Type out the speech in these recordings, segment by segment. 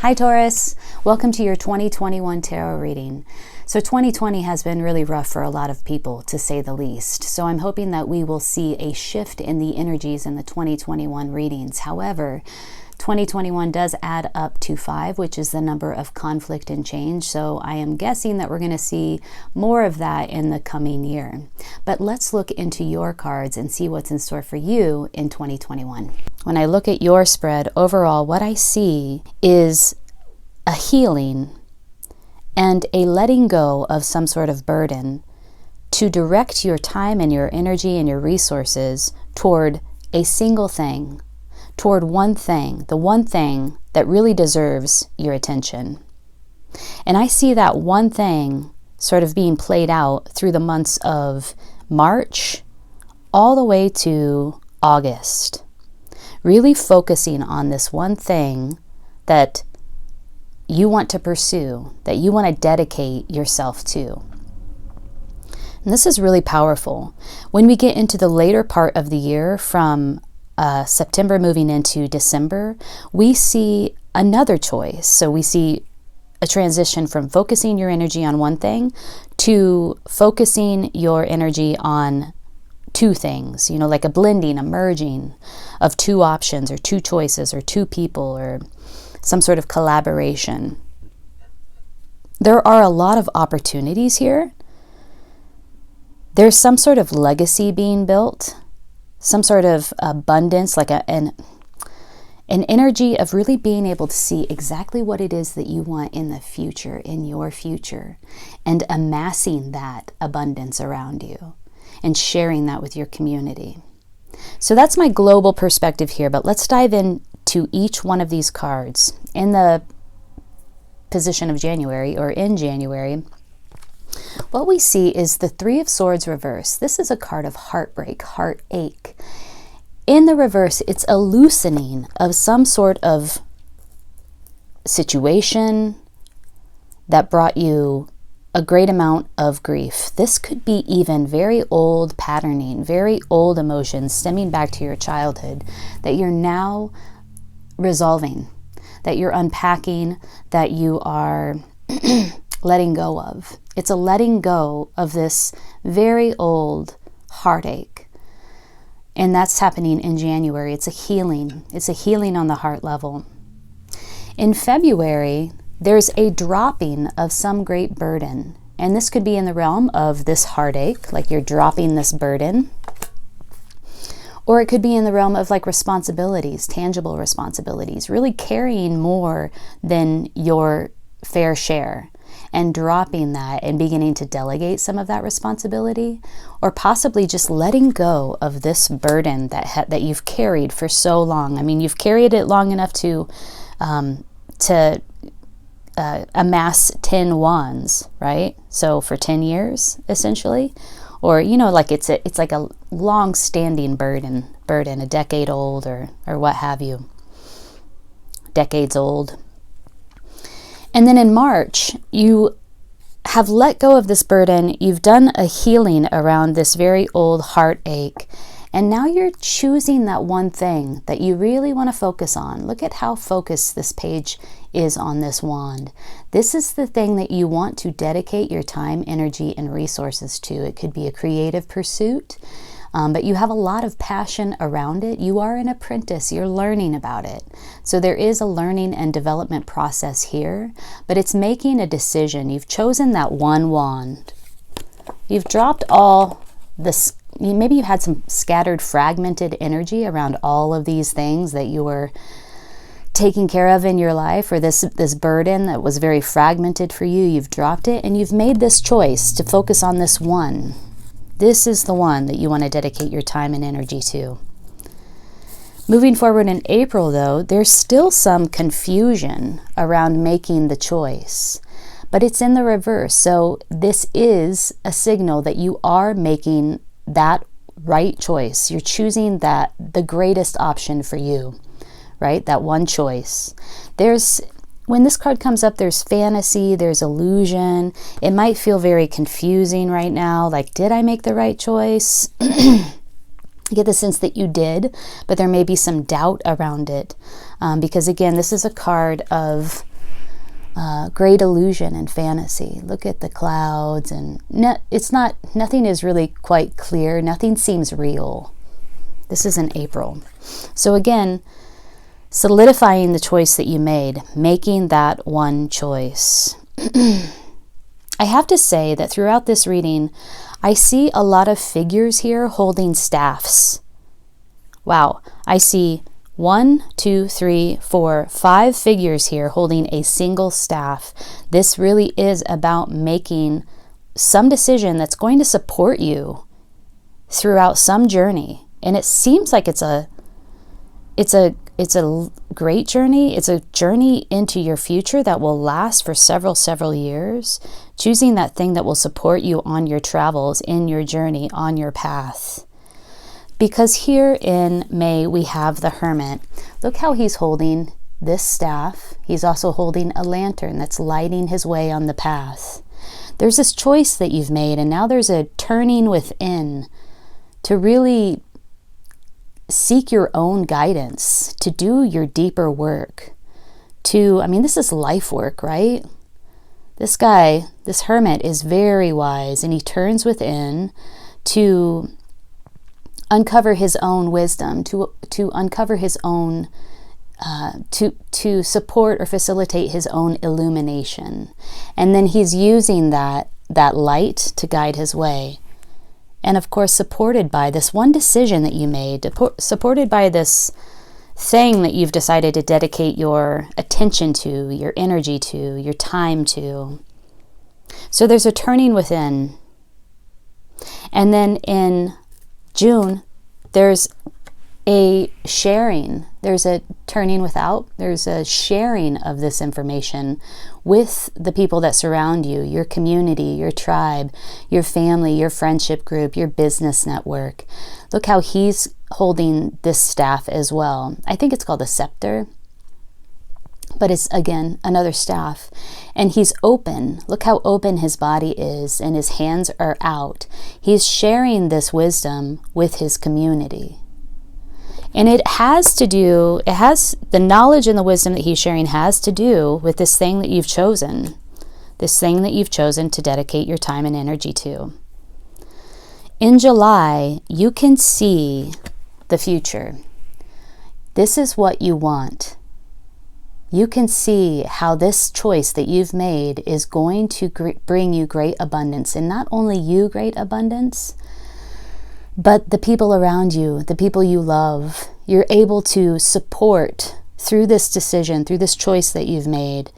Hi Taurus, welcome to your 2021 tarot reading. So 2020 has been really rough for a lot of people, to say the least. So I'm hoping that we will see a shift in the energies in the 2021 readings. However, 2021 does add up to 5, which is the number of conflict and change. So I am guessing that we're going to see more of that in the coming year. But let's look into your cards and see what's in store for you in 2021. When I look at your spread, overall, what I see is a healing and a letting go of some sort of burden to direct your time and your energy and your resources toward a single thing, toward one thing, the one thing that really deserves your attention. And I see that one thing sort of being played out through the months of March all the way to August. Really focusing on this one thing that you want to pursue, that you want to dedicate yourself to. And this is really powerful. When we get into the later part of the year, from September moving into December, we see another choice. So we see a transition from focusing your energy on one thing to focusing your energy on two things, like a blending, a merging of two options or two choices or two people or some sort of collaboration. There are a lot of opportunities here. There's some sort of legacy being built, some sort of abundance, like an energy of really being able to see exactly what it is that you want in the future, in your future, and amassing that abundance around you and sharing that with your community. So that's my global perspective here, but let's dive into each one of these cards. In the position of January, or in January, what we see is the Three of Swords reverse. This is a card of heartbreak, heartache. In the reverse, it's a loosening of some sort of situation that brought you a great amount of grief. This could be even very old patterning, very old emotions stemming back to your childhood that you're now resolving, that you're unpacking, that you are letting go of. It's a letting go of this very old heartache. And that's happening in January. It's a healing. It's a healing on the heart level. In February, there's a dropping of some great burden. And this could be in the realm of this heartache, like you're dropping this burden. Or it could be in the realm of like responsibilities, tangible responsibilities, really carrying more than your fair share and dropping that and beginning to delegate some of that responsibility, or possibly just letting go of this burden that you've carried for so long. I mean, you've carried it long enough to amass 10 wands, right? So for 10 years, essentially. Or, like it's like a long-standing burden, a decade old or what have you. Decades old. And then in March, you have let go of this burden. You've done a healing around this very old heartache. And now you're choosing that one thing that you really want to focus on. Look at how focused this page is on this wand. This is the thing that you want to dedicate your time, energy, and resources to. It could be a creative pursuit, but you have a lot of passion around it. You are an apprentice. You're learning about it. So there is a learning and development process here, but it's making a decision. You've chosen that one wand. You've dropped all this. Maybe you had some scattered, fragmented energy around all of these things that you were taking care of in your life, or this burden that was very fragmented for you. You've dropped it and you've made this choice to focus on this one. This is the one that you want to dedicate your time and energy to. Moving forward in April, though, there's still some confusion around making the choice, but it's in the reverse. So this is a signal that you are making that right choice. You're choosing the greatest option for you, right? That one choice. When this card comes up, there's fantasy, there's illusion. It might feel very confusing right now. Like, did I make the right choice? I get the sense that you did, but there may be some doubt around it. Because again, this is a card of great illusion and fantasy. Look at the clouds, and nothing is really quite clear. Nothing seems real. This is in April. So again, solidifying the choice that you made, making that one choice. I have to say that throughout this reading, I see a lot of figures here holding staffs. Wow, I see 1, 2, 3, 4, 5 figures here holding a single staff. This really is about making some decision that's going to support you throughout some journey. And it seems like it's a great journey. It's a journey into your future that will last for several years. Choosing that thing that will support you on your travels, in your journey, on your path. Because here in May, we have the Hermit. Look how he's holding this staff. He's also holding a lantern that's lighting his way on the path. There's this choice that you've made, and now there's a turning within to really seek your own guidance, to do your deeper work. This is life work, right? This guy, this Hermit, is very wise, and he turns within to uncover his own wisdom, to uncover his own, to support or facilitate his own illumination. And then he's using that light to guide his way. And of course, supported by this one decision that you made, supported by this thing that you've decided to dedicate your attention to, your energy to, your time to. So there's a turning within. And then in June, there's a sharing. There's a turning without. There's a sharing of this information with the people that surround you, your community, your tribe, your family, your friendship group, your business network. Look how he's holding this staff as well. I think it's called a scepter, but it's, again, another staff. And he's open. Look how open his body is, and his hands are out. He's sharing this wisdom with his community. And the knowledge and the wisdom that he's sharing has to do with this thing that you've chosen to dedicate your time and energy to. In July, you can see the future. This is what you want. You can see how this choice that you've made is going to bring you great abundance. And not only you great abundance, but the people around you, the people you love. You're able to support through this decision, through this choice that you've made.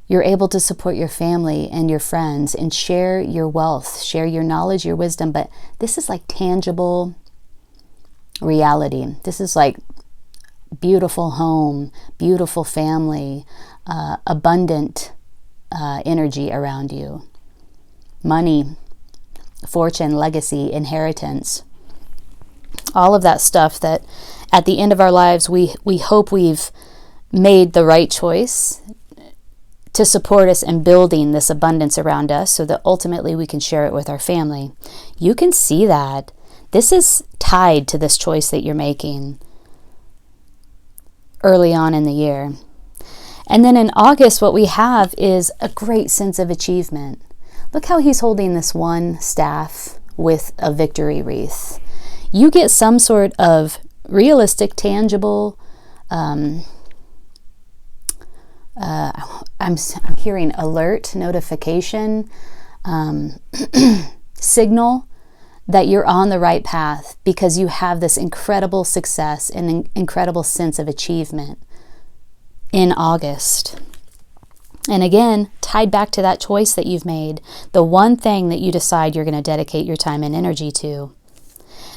You're able to support your family and your friends and share your wealth, share your knowledge, your wisdom. But this is like tangible reality. This is like beautiful home, beautiful family, abundant energy around you. Money, fortune, legacy, inheritance. All of that stuff that at the end of our lives, we hope we've made the right choice to support us in building this abundance around us so that ultimately we can share it with our family. You can see that. This is tied to this choice that you're making early on in the year. And then in August, what we have is a great sense of achievement. Look how he's holding this one staff with a victory wreath. You get some sort of realistic, tangible, I'm hearing alert, notification, signal that you're on the right path because you have this incredible success and an incredible sense of achievement in August. And again, tied back to that choice that you've made, the one thing that you decide you're going to dedicate your time and energy to.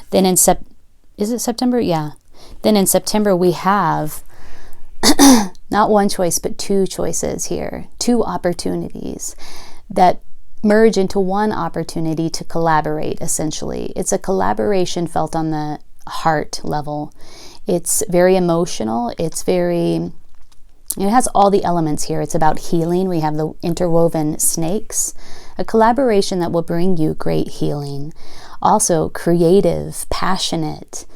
Then in September? Yeah. Then in September, we have not one choice, but two choices here, two opportunities that merge into one opportunity to collaborate, essentially. It's a collaboration felt on the heart level. It's very emotional. It has all the elements here. It's about healing. We have the interwoven snakes, a collaboration that will bring you great healing. Also creative, passionate,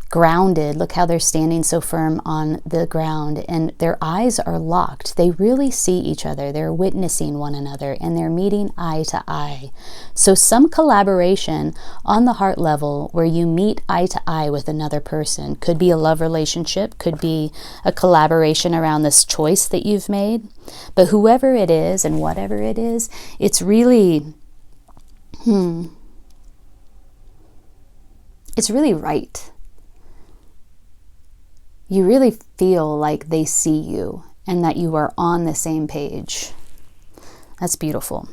grounded. Look how they're standing so firm on the ground, and their eyes are locked. They really see each other. They're witnessing one another, and they're meeting eye to eye. So some collaboration on the heart level where you meet eye to eye with another person. Could be a love relationship, could be a collaboration around this choice that you've made. But whoever it is and whatever it is, it's really, it's really right. You really feel like they see you and that you are on the same page. That's beautiful.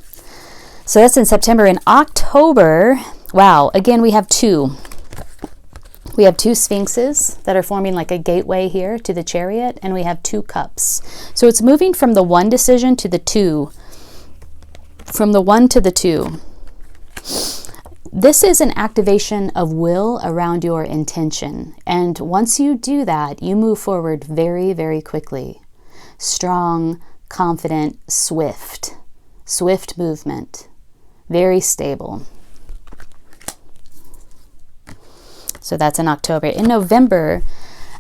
So that's in September. In October, wow, again, we have two. We have two sphinxes that are forming like a gateway here to the chariot, and we have two cups. So it's moving from the one decision to the two, from the one to the two. This is an activation of will around your intention. And once you do that, you move forward very, very quickly. Strong, confident, swift. Swift movement. Very stable. So that's in October. In November,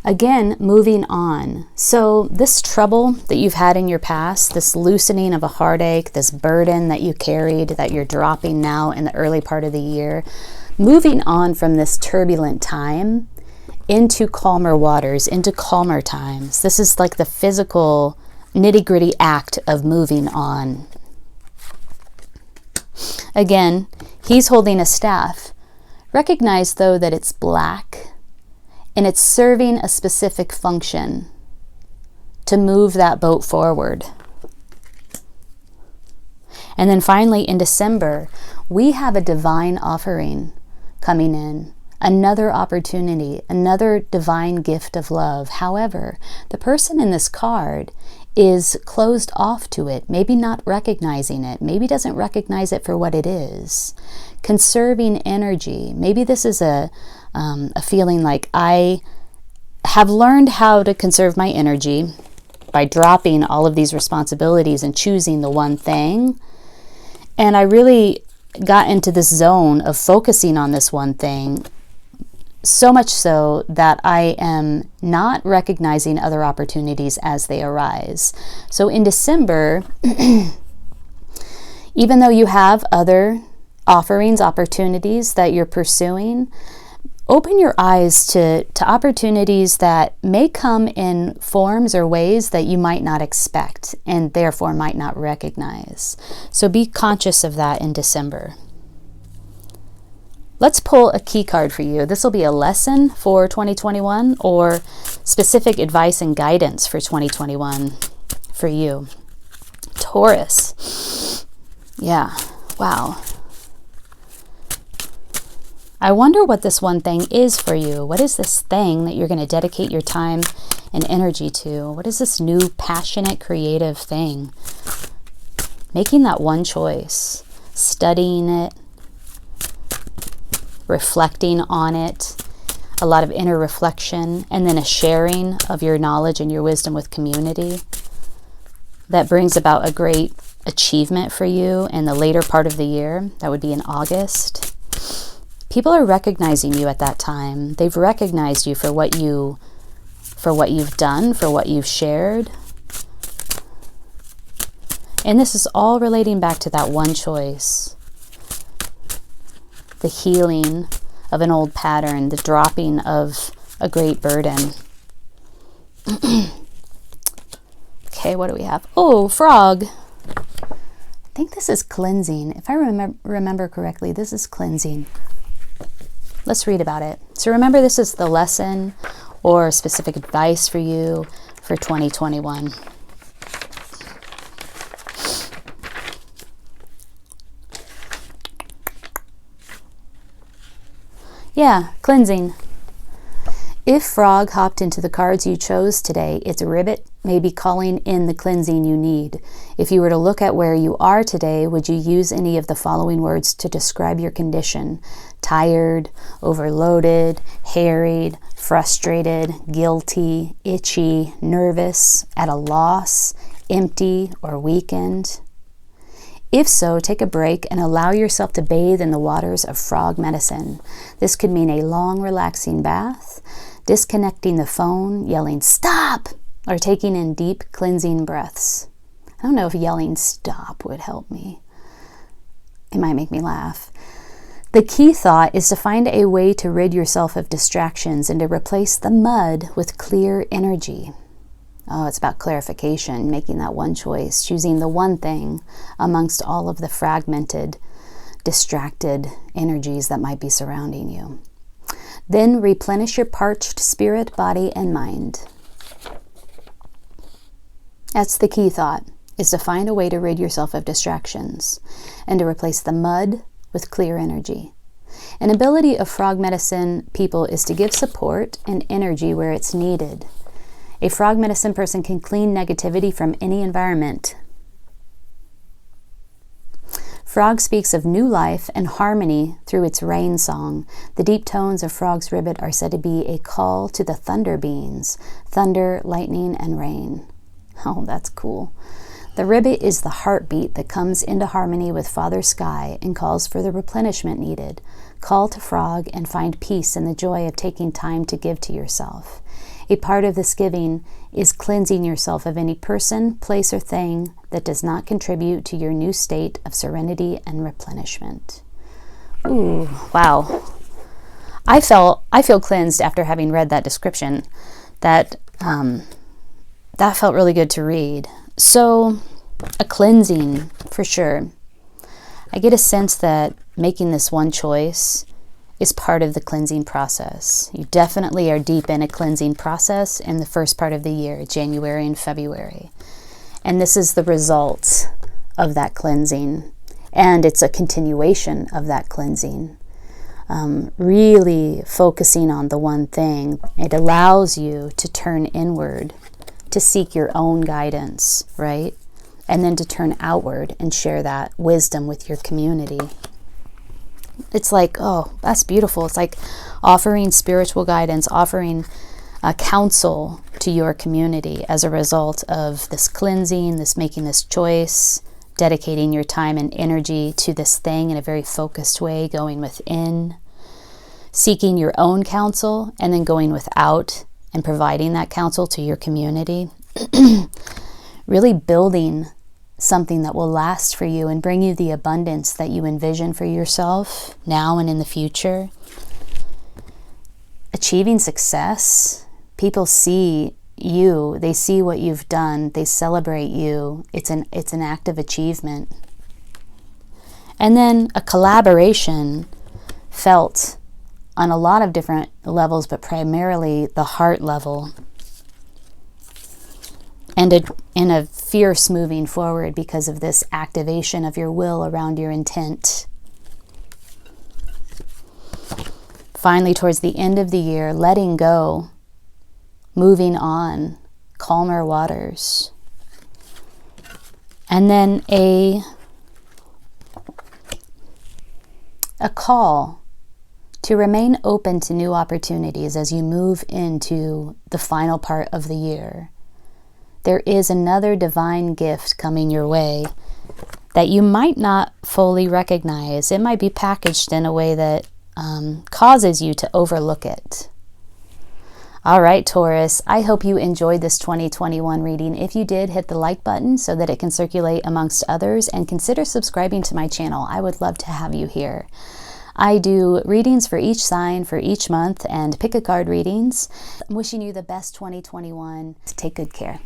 again, moving on. So this trouble that you've had in your past, this loosening of a heartache, this burden that you carried that you're dropping now in the early part of the year, moving on from this turbulent time into calmer waters, into calmer times. This is like the physical nitty-gritty act of moving on. Again, he's holding a staff. Recognize, though, that it's black and it's serving a specific function to move that boat forward. And then finally, in December, we have a divine offering coming in. Another opportunity, another divine gift of love. However, the person in this card is closed off to it, maybe not recognizing it, maybe doesn't recognize it for what it is. Conserving energy. Maybe this is a feeling like I have learned how to conserve my energy by dropping all of these responsibilities and choosing the one thing. And I really got into this zone of focusing on this one thing, so much so that I am not recognizing other opportunities as they arise. So in December, even though you have other offerings, opportunities that you're pursuing, open your eyes to opportunities that may come in forms or ways that you might not expect and therefore might not recognize. So be conscious of that in December. Let's pull a key card for you. This will be a lesson for 2021 or specific advice and guidance for 2021 for you. Taurus. Yeah, wow. I wonder what this one thing is for you. What is this thing that you're going to dedicate your time and energy to? What is this new, passionate, creative thing? Making that one choice, studying it, reflecting on it, a lot of inner reflection, and then a sharing of your knowledge and your wisdom with community. That brings about a great achievement for you in the later part of the year. That would be in August. People are recognizing you at that time. They've recognized you for what you've done, for what you've shared. And this is all relating back to that one choice. The healing of an old pattern, the dropping of a great burden. Okay, what do we have? Oh, frog. I think this is cleansing. If I remember correctly, this is cleansing. Let's read about it. So remember, this is the lesson or specific advice for you for 2021. Yeah, cleansing. If frog hopped into the cards you chose today, its ribbit may be calling in the cleansing you need. If you were to look at where you are today, would you use any of the following words to describe your condition? Tired, overloaded, harried, frustrated, guilty, itchy, nervous, at a loss, empty, or weakened. If so, take a break and allow yourself to bathe in the waters of frog medicine. This could mean a long, relaxing bath, disconnecting the phone, yelling, "Stop!" or taking in deep, cleansing breaths. I don't know if yelling "stop" would help me. It might make me laugh. The key thought is to find a way to rid yourself of distractions and to replace the mud with clear energy. Oh, it's about clarification, making that one choice, choosing the one thing amongst all of the fragmented, distracted energies that might be surrounding you. Then replenish your parched spirit, body, and mind. That's the key thought, is to find a way to rid yourself of distractions and to replace the mud with clear energy. An ability of frog medicine people is to give support and energy where it's needed. A frog medicine person can clean negativity from any environment. Frog speaks of new life and harmony through its rain song. The deep tones of frog's ribbit are said to be a call to the thunder beings, thunder, lightning, and rain. Oh, that's cool. The ribbit is the heartbeat that comes into harmony with Father Sky and calls for the replenishment needed. Call to frog and find peace in the joy of taking time to give to yourself. A part of this giving is cleansing yourself of any person, place, or thing that does not contribute to your new state of serenity and replenishment. Ooh, wow. I feel cleansed after having read that description. That felt really good to read. So, a cleansing, for sure. I get a sense that making this one choice is part of the cleansing process. You definitely are deep in a cleansing process in the first part of the year, January and February. And this is the result of that cleansing. And it's a continuation of that cleansing. Really focusing on the one thing. It allows you to turn inward, to seek your own guidance, right? And then to turn outward and share that wisdom with your community. It's like, oh, that's beautiful. It's like offering spiritual guidance, offering counsel to your community as a result of this cleansing, this making this choice, dedicating your time and energy to this thing in a very focused way, going within, seeking your own counsel, and then going without and providing that counsel to your community. Really building something that will last for you and bring you the abundance that you envision for yourself now and in the future. Achieving success. People see you. They see what you've done. They celebrate you. It's an act of achievement. And then a collaboration felt on a lot of different levels, but primarily the heart level. And in a fierce moving forward because of this activation of your will around your intent. Finally, towards the end of the year, letting go, moving on, calmer waters. And then a call to remain open to new opportunities as you move into the final part of the year. There is another divine gift coming your way that you might not fully recognize. It might be packaged in a way that causes you to overlook it. All right, Taurus, I hope you enjoyed this 2021 reading. If you did, hit the like button so that it can circulate amongst others, and consider subscribing to my channel. I would love to have you here. I do readings for each sign for each month and pick a card readings. I'm wishing you the best 2021. Take good care.